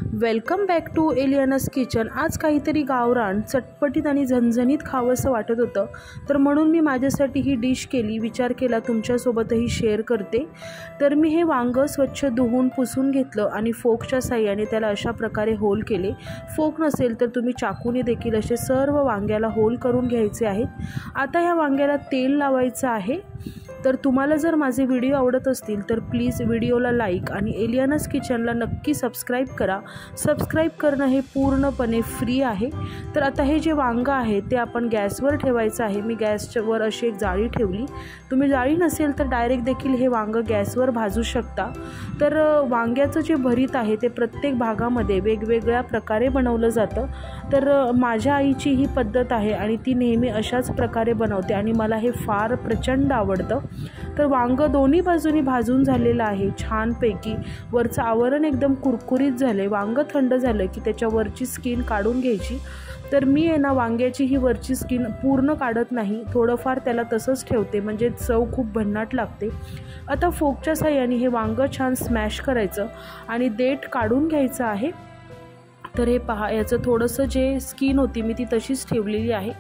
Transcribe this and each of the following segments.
Welcome back to Eliana's kitchen. आज काहीतरी गावरान चटपटीत आणि झणझणीत खावंसं वाटत होतं, तर म्हणून मी माझ्यासाठी ही डिश केली। विचार केला तुमच्यासोबतही शेअर करते। तर मी हे वांगं स्वच्छ धुवून पुसून घेतलं आणि फोकच्या साहाय्याने त्याला अशा प्रकारे होल केले। फोक नसेल तर तुम्ही चाकूने देखील असे सर्व वांग्याला होल करून घ्यायचे आहेत। आता ह्या वांग्याला तेल लावायचं आहे। तर तुम्हाला जर माझे व्हिडिओ आवडत असतील तर प्लीज व्हिडिओला लाईक आणि एलियानास किचनला नक्की सबस्क्राईब करा। सबस्क्राईब करणं हे पूर्णपणे फ्री आहे। तर आता हे जे वांगं आहे ते आपण गॅसवर ठेवायचं आहे। मी गॅसवर अशी एक जाळी ठेवली। तुम्ही जाळी नसेल तर डायरेक्ट देखील हे वांगं गॅसवर भाजू शकता। तर वांग्याचं जे भरीत आहे ते प्रत्येक भागामध्ये वेगवेगळ्या प्रकारे बनवलं जातं। तर माझ्या आईची ही पद्धत आहे आणि ती नेहमी अशाच प्रकारे बनवते आणि मला हे फार प्रचंड आवडतं। तर वांगं दोन्ही बाजूनी भाजून झालेलं आहे छानपैकी। वरचं आवरण एकदम कुरकुरीत झाले। वांगं थंड झालं की त्याच्यावरची स्किन काढून घ्यायची। तर मी आहे ना वांग्याची ही वरची स्किन पूर्ण काढत नाही, थोडंफार त्याला तसंच ठेवते, म्हणजे चव खूप भन्नाट लागते। आता फोकच्या साहाय्याने हे वांगं छान स्मॅश करायचं आणि देठ काढून घ्यायचं आहे। तर हे पहा, याचं थोडंसं जे स्किन होती मी ती तशीच ठेवलेली आहे।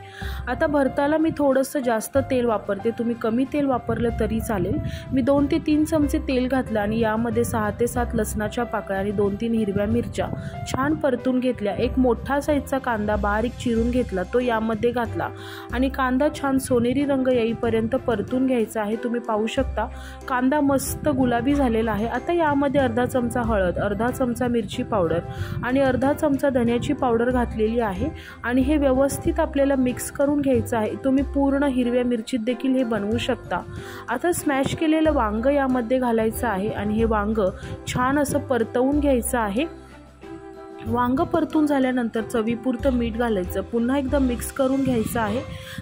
आता भरताला मी थोडंसं जास्त तेल वापरते, तुम्ही कमी तेल वापरलं तरी चालेल। मी 2 ते 3 चमचे तेल घातलं आणि यामध्ये 6 ते 7 लसणाच्या पाकळ्या आणि 2-3 हिरव्या मिरच्या छान परतून घेतल्या। एक मोठा साईजचा कांदा बारीक चिरून घेतला, तो यामध्ये घातला आणि कांदा छान सोनेरी रंग येईपर्यंत परतून घ्यायचा आहे। तुम्ही पाहू शकता कांदा मस्त गुलाबी झालेला आहे। आता यामध्ये अर्धा चमचा हळद, अर्धा चमचा मिरची पावडर आणि अर्धा चमचा धन्याची पावडर घातलेली आहे आणि हे व्यवस्थित आपल्याला मिक्स करून घ्यायचं आहे। तुम्ही पूर्ण हिरव्या मिरचीत देखील हे बनवू शकता। आता स्मॅश केलेलं वांगं यामध्ये घालायचं आहे आणि हे वांगं छान असं परतवून घ्यायचं आहे। वांगं परतून झाल्यानंतर चवीपुरतं मीठ घालायचं, पुन्हा एकदा मिक्स करून घ्यायचं आहे।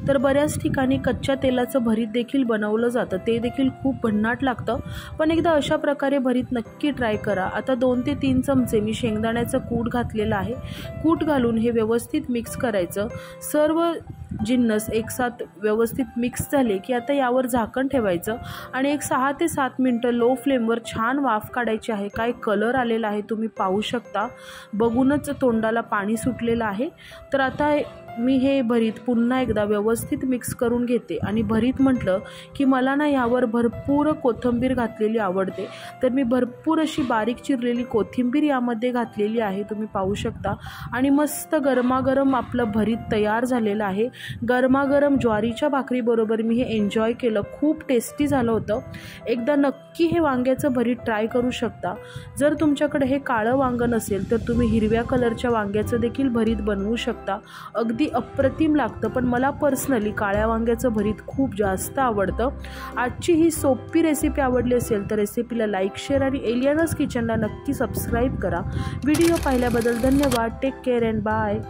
तर बऱ्याच ठिकाणी कच्च्या तेलाचं भरीत देखील बनवलं जातं, ते देखील खूप भन्नाट लागतं, पण एकदा अशा प्रकारे भरीत नक्की ट्राय करा। आता 2 ते 3 चमचे मी शेंगदाण्याचं कूट घातलेलं आहे। कूट घालून हे व्यवस्थित मिक्स करायचं। सर्व जिन्नस एकसाथ व्यवस्थित मिक्स झाले की आता यावर झाकण ठेवायचं आणि एक 6 ते 7 मिनटं लो फ्लेमवर छान वाफ काढायची आहे। काय कलर आलेला आहे तुम्ही पाहू शकता, बघूनच तोंडाला पाणी सुटलेलं आहे। तर आता मी हे भरीत पुन्हा एकदा व्यवस्थित मिक्स करून घेते आणि भरीत म्हटलं की मला ना यावर भरपूर कोथिंबीर घातलेली आवडते। तर मी भरपूर अशी बारीक चिरलेली कोथिंबीर यामध्ये घातलेली आहे, तुम्ही पाहू शकता। आणि मस्त गरमागरम आपलं भरीत तयार झालेलं आहे। गरमागरम ज्वारीच्या भाकरीबरोबर मी हे एन्जॉय केलं, खूप टेस्टी झालं होतं। एकदा नक्की हे वांग्याचं भरीत ट्राय करू शकता। जर तुमच्याकडे हे काळं वांगं नसेल तर तुम्ही हिरव्या कलरच्या वांग्याचं देखील भरीत बनवू शकता, अगदी अप्रतिम लागतं। पण मला पर्सनली काळ्या वांग्याचं भरीत खूप जास्त आवडतं। आजची ही सोपी रेसिपी आवडली असेल तर रेसिपीला लाईक, शेअर आणि एलियानास किचनला नक्की सबस्क्राईब करा। व्हिडिओ पाहिल्याबद्दल धन्यवाद। Take care and bye.